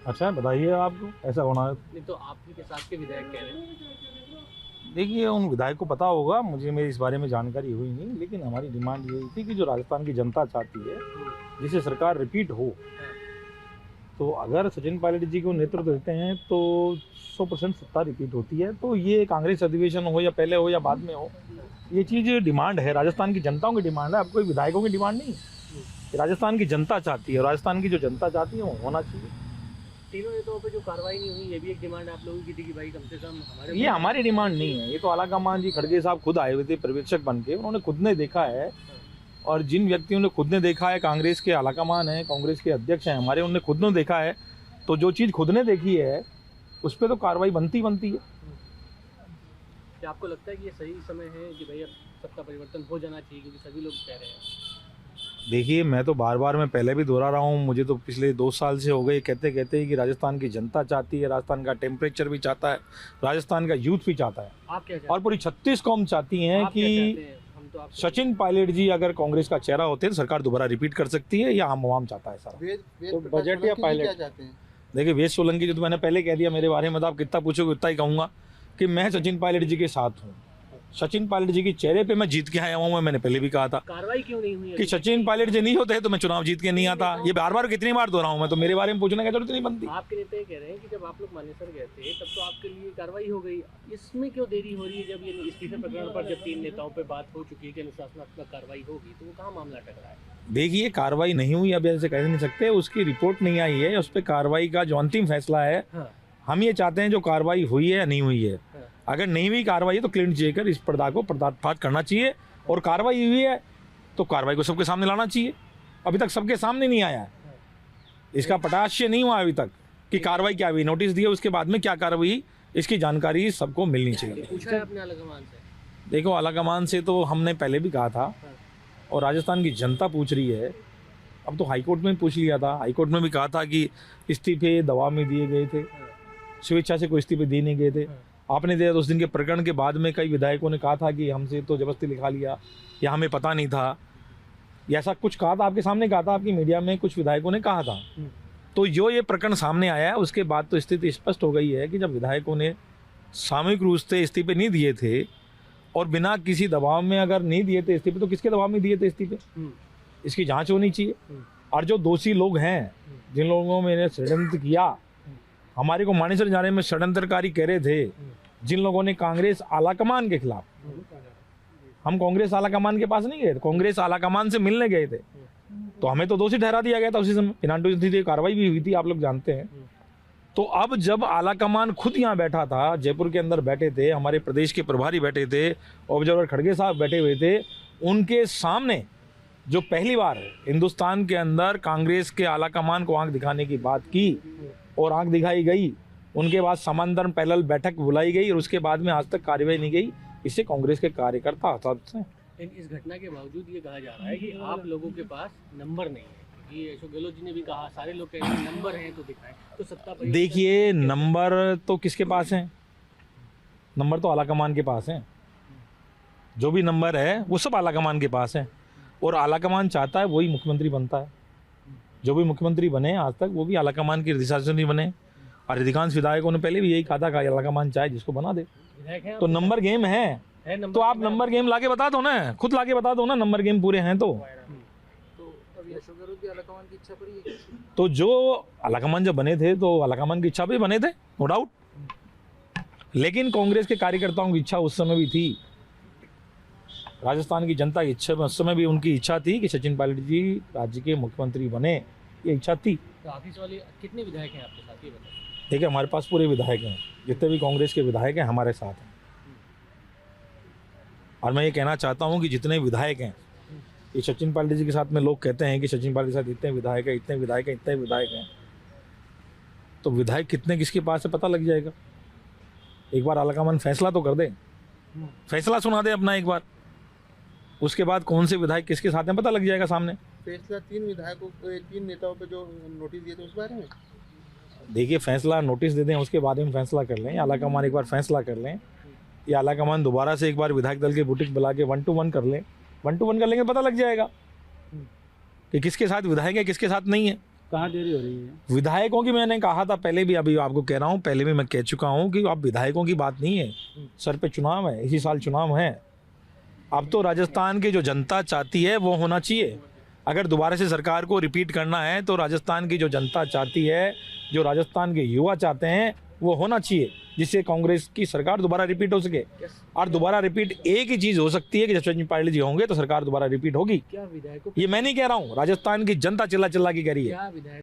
अच्छा बताइए, आपको ऐसा होना है? नहीं तो आपके के साथ के विधायक कह रहे हैं। देखिए, उन विधायक को पता होगा, मुझे मेरी इस बारे में जानकारी हुई नहीं, लेकिन हमारी डिमांड यही थी कि जो राजस्थान की जनता चाहती है जिसे सरकार रिपीट हो, तो अगर सचिन पायलट जी को नेतृत्व देते हैं तो 100% सत्ता रिपीट होती है। तो ये कांग्रेस अधिवेशन हो या पहले हो या बाद में हो, ये चीज़ डिमांड है, राजस्थान की जनताओं की डिमांड है, अब कोई विधायकों की डिमांड नहीं है। राजस्थान की जनता चाहती है, राजस्थान की जो जनता चाहती है वो होना चाहिए। तीनों नेताओं पे जो कार्रवाई नहीं हुई, ये भी एक डिमांड आप लोगों की थी कि भाई कम से कम हमारे। ये हमारी डिमांड नहीं है, ये तो आलाकमान जी खड़गे साहब खुद आए हुए थे पर्यवेक्षक बन के, उन्होंने खुद ने देखा है। और जिन व्यक्तियों ने खुद ने देखा है, कांग्रेस के आलाकमान हैं, कांग्रेस के अध्यक्ष हैं हमारे, उन्होंने खुद ने देखा है, तो जो चीज़ खुद ने देखी है उस पर तो कार्रवाई बनती है। क्या आपको लगता है कि ये सही समय है कि भाई अब सत्ता परिवर्तन हो जाना चाहिए, क्योंकि सभी लोग कह रहे हैं? देखिए, मैं तो बार बार मैं पहले भी दोहरा रहा हूँ, मुझे तो पिछले 2 साल से हो गए कहते कहते कि राजस्थान की जनता चाहती है, राजस्थान का टेम्परेचर भी चाहता है, राजस्थान का यूथ भी चाहता है, आप क्या और पूरी 36 कौम चाहती हैं कि सचिन पायलट जी अगर कांग्रेस का चेहरा होते हैं तो सरकार दोबारा रिपीट कर सकती है, या आम आवाम चाहता है सारा। तो बजट या पायलट चाहते हैं? देखिए, वेद सोलंकी जो तो मैंने पहले कह दिया मेरे बारे में, तो आप कितना पूछोगे उतना ही कहूँगा कि मैं सचिन पायलट जी के साथ हूँ। सचिन पायलट जी के चेहरे पे मैं जीत के आया हूँ। मैंने पहले भी कहा था कार्रवाई क्यों नहीं हुई कि सचिन पायलट जी नहीं होते तो मैं चुनाव जीत के नहीं आता। ये बार बार कितनी बार दोहराऊं मैं, तो मेरे बारे में पूछने की जरूरत नहीं बनती। आपके नेता ये कह रहे हैं कि जब आप लोग मानेसर गए थे तब तो आपके लिए कार्रवाई हो गई, इसमें क्यों देरी हो रही है? जब ये इस्तीफे प्रकरण पर जब 3 नेताओं पर बात हो चुकी है कि अनुशासनात्मक कार्रवाई होगी, तो वो कहाँ मामला टकरा है? देखिए, कार्रवाई नहीं हुई अब ऐसे कह नहीं सकते, उसकी रिपोर्ट नहीं आई है, उस पर कार्रवाई का जो अंतिम फैसला है, हम ये चाहते हैं जो कार्रवाई हुई है या नहीं हुई है, अगर नहीं हुई कार्रवाई है तो क्लीन चिट कर इस पर्दा को पर्दाफाश करना चाहिए, और कार्रवाई हुई है तो कार्रवाई को सबके सामने लाना चाहिए। अभी तक सबके सामने नहीं आया है, इसका पटाक्ष नहीं हुआ अभी तक कि कार्रवाई क्या हुई, नोटिस दिए उसके बाद में क्या कार्रवाई हुई, इसकी जानकारी सबको मिलनी चाहिए। पूछा है अपने आलाकमान से? देखो, आलाकमान से तो हमने पहले भी कहा था, और राजस्थान की जनता पूछ रही है। अब तो हाईकोर्ट में पूछ लिया था, हाईकोर्ट में भी कहा था कि इस्तीफे दबाव में दिए गए थे, स्वेच्छा से कोई इस्तीफे दिए नहीं गए थे। आपने दिया तो उस दिन के प्रकरण के बाद में कई विधायकों ने कहा था कि हमसे तो जबरदस्ती लिखा लिया, या हमें पता नहीं था, या ऐसा कुछ कहा था, आपके सामने कहा था, आपकी मीडिया में कुछ विधायकों ने कहा था। तो जो ये प्रकरण सामने आया है उसके बाद तो स्थिति स्पष्ट हो गई है कि जब विधायकों ने सामूहिक रूप से इस्तीफे नहीं दिए थे और बिना किसी दबाव में अगर नहीं दिए थे इस्तीफे, तो किसके दबाव में दिए थे इस्तीफे, इसकी जांच होनी चाहिए। और जो दोषी लोग हैं, जिन लोगों ने षड्यंत्र किया, हमारे को मानेसर जाने में षड्यंत्रकारी कह रहे थे, जिन लोगों ने कांग्रेस आलाकमान के खिलाफ, हम कांग्रेस आलाकमान के पास नहीं गए थे, कांग्रेस आलाकमान से मिलने गए थे, तो हमें तो दोषी ठहरा दिया गया था उसी समय, बिना कार्रवाई भी हुई थी, आप लोग जानते हैं। तो अब जब आलाकमान खुद यहाँ बैठा था, जयपुर के अंदर बैठे थे, हमारे प्रदेश के प्रभारी बैठे थे, ऑब्जर्वर खड़गे साहब बैठे हुए थे, उनके सामने जो पहली बार हिंदुस्तान के अंदर कांग्रेस के आलाकमान को आंख दिखाने की बात की और आंख दिखाई गई, उनके बाद समांतर पैनल बैठक बुलाई गई और उसके बाद में आज तक कार्यवाही नहीं गई, इससे कांग्रेस के कार्यकर्ता हताश हैं। इस घटना के बावजूद ये कहा जा रहा है कि आप लोगों के पास नंबर नहीं है, क्योंकि अशोक गहलोत जी ने भी कहा, सारे लोग कह रहे हैं नंबर हैं तो दिखाएं, तो सत्ता पर। देखिए, नंबर तो किसके पास हैं? नंबर तो आलाकमान के पास हैं, जो भी नंबर है वो सब आलाकमान के पास है, और आलाकमान चाहता है वही मुख्यमंत्री बनता है। जो भी मुख्यमंत्री बने आज तक वो भी आलाकमान की दिशा से नहीं बने, और अधिकांश विधायकों ने पहले भी यही कहा था कि आलाकमान चाहे जिसको बना दे। तो नंबर गेम है तो आप नंबर गेम लाके बता दो ना, खुद लाके बता दो ना, नंबर गेम पूरे हैं तो तो जो आलाकमान जब बने थे तो आलाकमान की इच्छा पे बने थे, नो डाउट, लेकिन कांग्रेस के कार्यकर्ताओं की इच्छा उस समय भी थी, राजस्थान की जनता की इच्छा उस समय भी उनकी इच्छा थी कि सचिन पायलट जी राज्य के मुख्यमंत्री बने, ये इच्छा थी। तो ऑफिस वाले कितने विधायक हैं आपके साथ, ये बताइए? देखिए, हमारे पास पूरे विधायक हैं, जितने भी कांग्रेस के विधायक हैं हमारे साथ हैं, और मैं ये कहना चाहता हूँ कि जितने विधायक हैं, ये सचिन पायलट जी के साथ में लोग कहते हैं कि सचिन पायलट के साथ इतने विधायक हैं, इतने विधायक हैं, इतने विधायक हैं, तो विधायक कितने किसके पास है पता लग जाएगा। एक बार आलाकमान फैसला तो कर दे, फैसला सुना दे अपना एक बार, उसके बाद कौन से विधायक किसके साथ हैं पता लग जाएगा सामने। फैसला 3 विधायकों, 3 नेताओं पे जो नोटिस दिए थे उस बारे में। देखिए, फैसला नोटिस दे दें उसके बाद में फैसला कर लें, आलाकमान एक बार फैसला कर लें, या आलाकमान दोबारा से एक बार विधायक दल के बुटीक बुला के 1 to 1 कर लें, 1 to 1 कर लेंगे पता लग जाएगा। कि किसके साथ विधायक है किसके साथ नहीं है। कहाँ देरी हो रही है? विधायकों की मैंने कहा था पहले भी, अभी आपको कह रहा हूँ, पहले भी मैं कह चुका हूँ कि अब विधायकों की बात नहीं है, सर पे चुनाव है, इसी साल चुनाव है। अब तो राजस्थान की जो जनता चाहती है वो होना चाहिए। अगर दोबारा से सरकार को रिपीट करना है तो राजस्थान की जो जनता चाहती है, जो राजस्थान के युवा चाहते हैं, वो होना चाहिए, जिससे कांग्रेस की सरकार दोबारा रिपीट हो सके। और दोबारा रिपीट एक ही चीज़ हो सकती है कि जसवंत सिंह पाटिल जी होंगे तो सरकार दोबारा रिपीट होगी। क्या विधायकों ये मैं नहीं कह रहा हूँ, राजस्थान की जनता चिल्ला चिल्ला के कह रही है। क्या विधायक